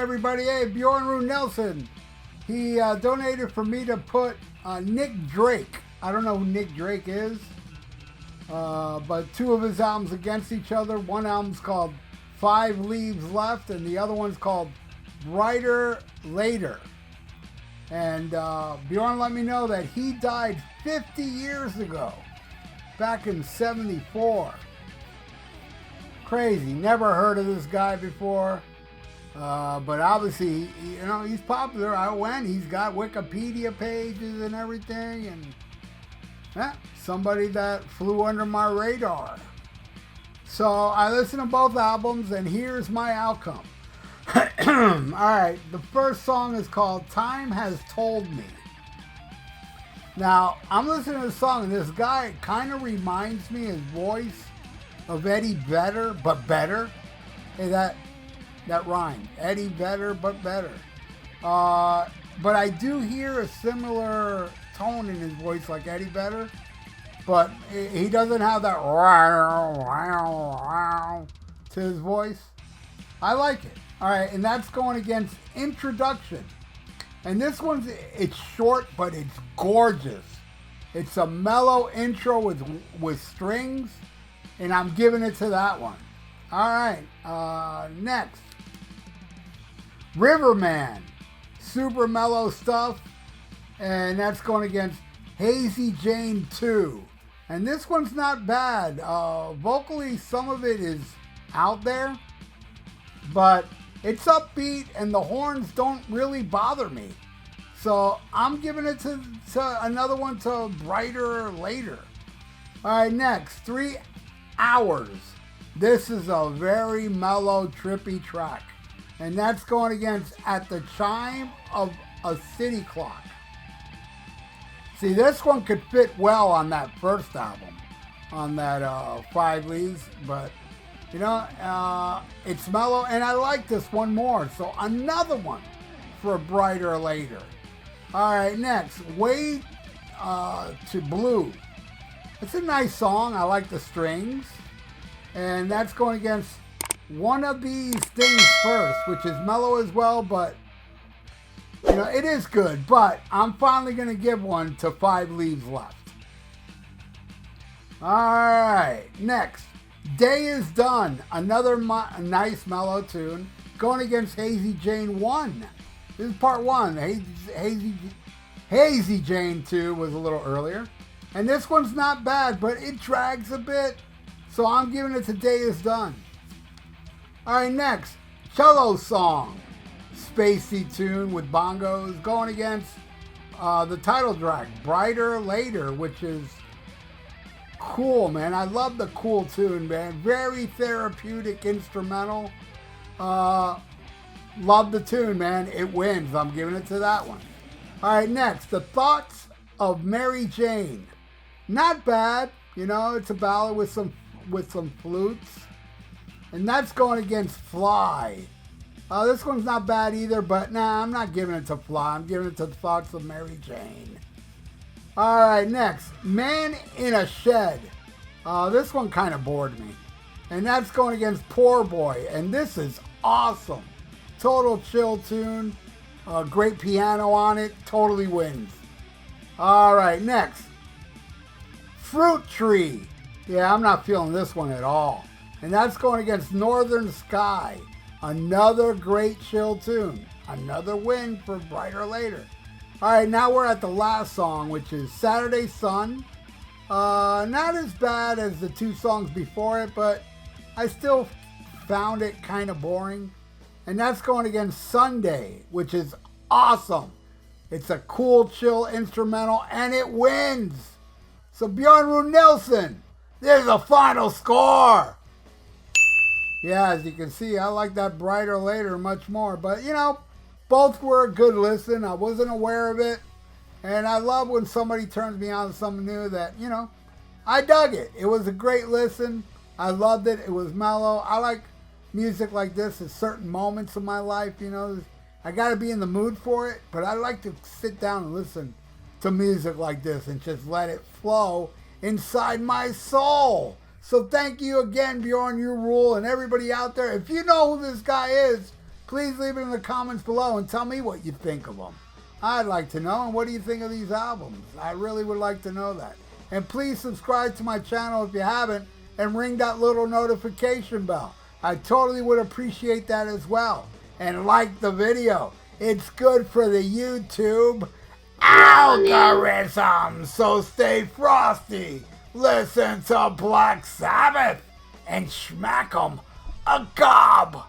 everybody. Hey, Bjørn-Rune Nilsen. He donated for me to put Nick Drake. I don't know who Nick Drake is. But two of his albums against each other. One album's called 5 Leaves Left, and the other one's called Bryter, Layter. And Bjorn let me know that he died 50 years ago, back in 74. Crazy. Never heard of this guy before. But obviously, you know, he's popular. I went. He's got Wikipedia pages and everything. And somebody that flew under my radar. So I listened to both albums, and here's my outcome. Alright, the first song is called Time Has Told Me. Now, I'm listening to the song, and this guy kind of reminds me, his voice, of Eddie Vedder, but better. Hey, that rhymed. Eddie Vedder, but better. But I do hear a similar tone in his voice like Eddie Vedder, but he doesn't have that to his voice. I like it. All right, and that's going against Introduction. And this one's, it's short, but it's gorgeous. It's a mellow intro with strings, and I'm giving it to that one. All right, next. Riverman. Super mellow stuff, and that's going against Hazy Jane 2. And this one's not bad. Vocally, some of it is out there, but it's upbeat, and the horns don't really bother me. So I'm giving it to another one to Bryter, Layter. All right, next, 3 Hours. This is a very mellow, trippy track. And that's going against At the Chime of a City Clock. See, this one could fit well on that first album, on that 5 Leaves, but you know, it's mellow, and I like this one more. So another one for Bryter, Layter. All right, next, Way to Blue. It's a nice song. I like the strings, and that's going against One of These Things First, which is mellow as well, but you know, it is good. But I'm finally going to give one to 5 Leaves Left. All right, next. Day Is Done, another nice mellow tune, going against Hazy Jane 1. This is part 1. Hazy Jane 2 was a little earlier. And this one's not bad, but it drags a bit. So I'm giving it to Day Is Done. All right, next. Cello Song. Spacey tune with bongos, going against the title track, Bryter, Layter, which is cool, man. I love the cool tune, man. Very therapeutic instrumental. Love the tune, man. It wins. I'm giving it to that one. All right, next, The Thoughts of Mary Jane. Not bad. You know, it's a ballad with some flutes. And that's going against Fly. This one's not bad either, but nah, I'm not giving it to Fly. I'm giving it to The Thoughts of Mary Jane. All right, next, Man in a Shed. This one kind of bored me. And that's going against Poor Boy. And this is awesome. Total chill tune. Great piano on it. Totally wins. All right, next. Fruit Tree. Yeah, I'm not feeling this one at all. And that's going against Northern Sky. Another great chill tune. Another win for Bryter, Layter. All right, now we're at the last song, which is Saturday Sun. Not as bad as the 2 songs before it, but I still found it kind of boring. And that's going against Sunday, which is awesome. It's a cool, chill instrumental, and it wins. So Bjørn-Rune Nilsen, there's a final score. Yeah, as you can see, I like that Bryter, Layter much more. But, you know, both were a good listen. I wasn't aware of it. And I love when somebody turns me on to something new that, you know, I dug it. It was a great listen. I loved it. It was mellow. I like music like this at certain moments of my life, you know. I got to be in the mood for it. But I like to sit down and listen to music like this and just let it flow inside my soul. So thank you again, Bjorn, you rule, and everybody out there. If you know who this guy is, please leave it in the comments below and tell me what you think of them. I'd like to know, and what do you think of these albums? I really would like to know that. And please subscribe to my channel if you haven't, and ring that little notification bell. I totally would appreciate that as well. And like the video. It's good for the YouTube algorithm. So stay frosty. Listen to Black Sabbath and smack 'em a gob.